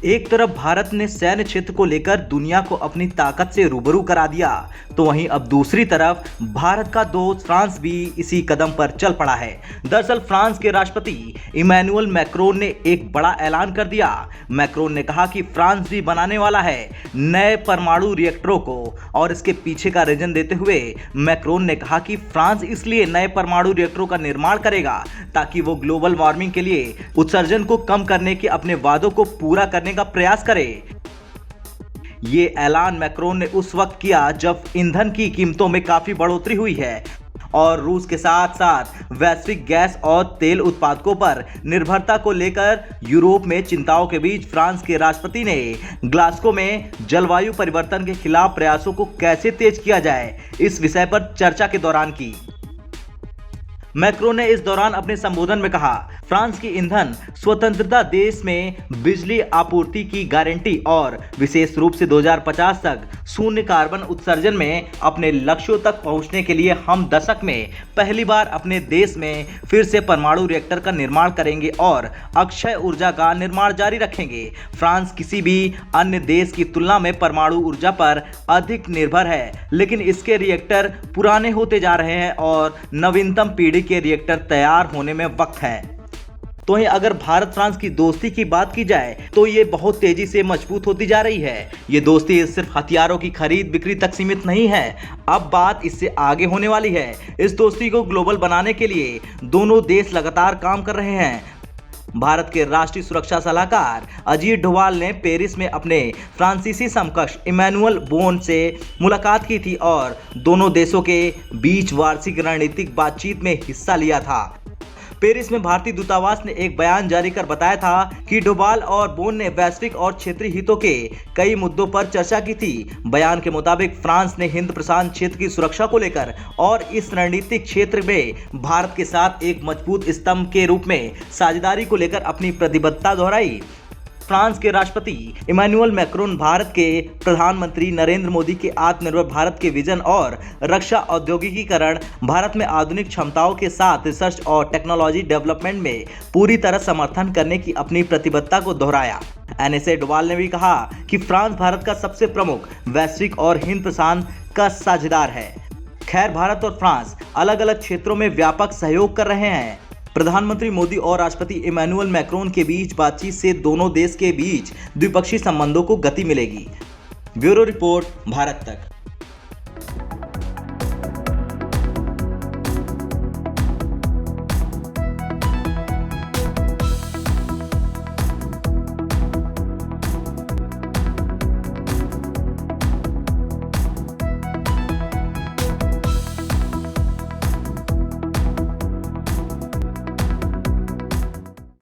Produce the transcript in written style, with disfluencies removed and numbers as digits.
एक तरफ भारत ने सैन्य क्षेत्र को लेकर दुनिया को अपनी ताकत से रूबरू करा दिया, तो वहीं अब दूसरी तरफ भारत का दोस्त फ्रांस भी इसी कदम पर चल पड़ा है। दरअसल फ्रांस के राष्ट्रपति इमैनुअल मैक्रोन ने एक बड़ा ऐलान कर दिया। मैक्रोन ने कहा कि फ्रांस भी बनाने वाला है नए परमाणु रिएक्टरों को, और इसके पीछे का रीजन देते हुए मैक्रोन ने कहा कि फ्रांस इसलिए नए परमाणु रिएक्टरों का निर्माण करेगा ताकि वो ग्लोबल वार्मिंग के लिए उत्सर्जन को कम करने के अपने वादों को पूरा करने का प्रयास करे। ये ऐलान मैक्रोन ने उस वक्त किया जब ईंधन की कीमतों में काफी बढ़ोतरी हुई है और रूस के साथ साथ वैश्विक गैस और तेल उत्पादकों पर निर्भरता को लेकर यूरोप में चिंताओं के बीच फ्रांस के राष्ट्रपति ने ग्लासगो में जलवायु परिवर्तन के खिलाफ प्रयासों को कैसे तेज किया जाए, इस विषय पर चर्चा के दौरान की। मैक्रोन ने इस दौरान अपने संबोधन में कहा, फ्रांस की ईंधन स्वतंत्रता देश में बिजली आपूर्ति की गारंटी और विशेष रूप से 2050 तक शून्य कार्बन उत्सर्जन में अपने लक्ष्यों तक पहुंचने के लिए हम दशक में पहली बार अपने देश में फिर से परमाणु रिएक्टर का निर्माण करेंगे और अक्षय ऊर्जा का निर्माण जारी रखेंगे। फ्रांस किसी भी अन्य देश की तुलना में परमाणु ऊर्जा पर अधिक निर्भर है, लेकिन इसके रिएक्टर पुराने होते जा रहे हैं और नवीनतम पीढ़ी के रिएक्टर तैयार होने में वक्त है। तो ही अगर भारत फ्रांस की दोस्ती की बात की जाए तो ये बहुत तेजी से मजबूत होती जा रही है। ये दोस्ती सिर्फ हथियारों की खरीद बिक्री तक सीमित नहीं है, अब बात इससे आगे होने वाली है। इस दोस्ती को ग्लोबल बनाने के लिए दोनों देश लगातार काम कर रहे हैं। भारत के राष्ट्रीय सुरक्षा सलाहकार अजीत डोभाल ने पेरिस में अपने फ्रांसीसी समकक्ष इमैनुअल बोन से मुलाकात की थी और दोनों देशों के बीच वार्षिक रणनीतिक बातचीत में हिस्सा लिया था। पेरिस में भारतीय दूतावास ने एक बयान जारी कर बताया था कि डोभाल और बोन ने वैश्विक और क्षेत्रीय हितों के कई मुद्दों पर चर्चा की थी। बयान के मुताबिक फ्रांस ने हिंद प्रशांत क्षेत्र की सुरक्षा को लेकर और इस रणनीतिक क्षेत्र में भारत के साथ एक मजबूत स्तंभ के रूप में साझेदारी को लेकर अपनी प्रतिबद्धता दोहराई। फ्रांस के राष्ट्रपति इमैनुअल मैक्रोन भारत के प्रधानमंत्री नरेंद्र मोदी के आत्मनिर्भर भारत के विजन और रक्षा औद्योगिकीकरण, भारत में आधुनिक क्षमताओं के साथ रिसर्च और टेक्नोलॉजी डेवलपमेंट में पूरी तरह समर्थन करने की अपनी प्रतिबद्धता को दोहराया। एनएसए डोभाल ने भी कहा कि फ्रांस भारत का सबसे प्रमुख वैश्विक और हिंद प्रशांत का साझेदार है। खैर, भारत और फ्रांस अलग अलग क्षेत्रों में व्यापक सहयोग कर रहे हैं। प्रधानमंत्री मोदी और राष्ट्रपति इमैनुअल मैक्रोन के बीच बातचीत से दोनों देश के बीच द्विपक्षीय संबंधों को गति मिलेगी। ब्यूरो रिपोर्ट, भारत तक।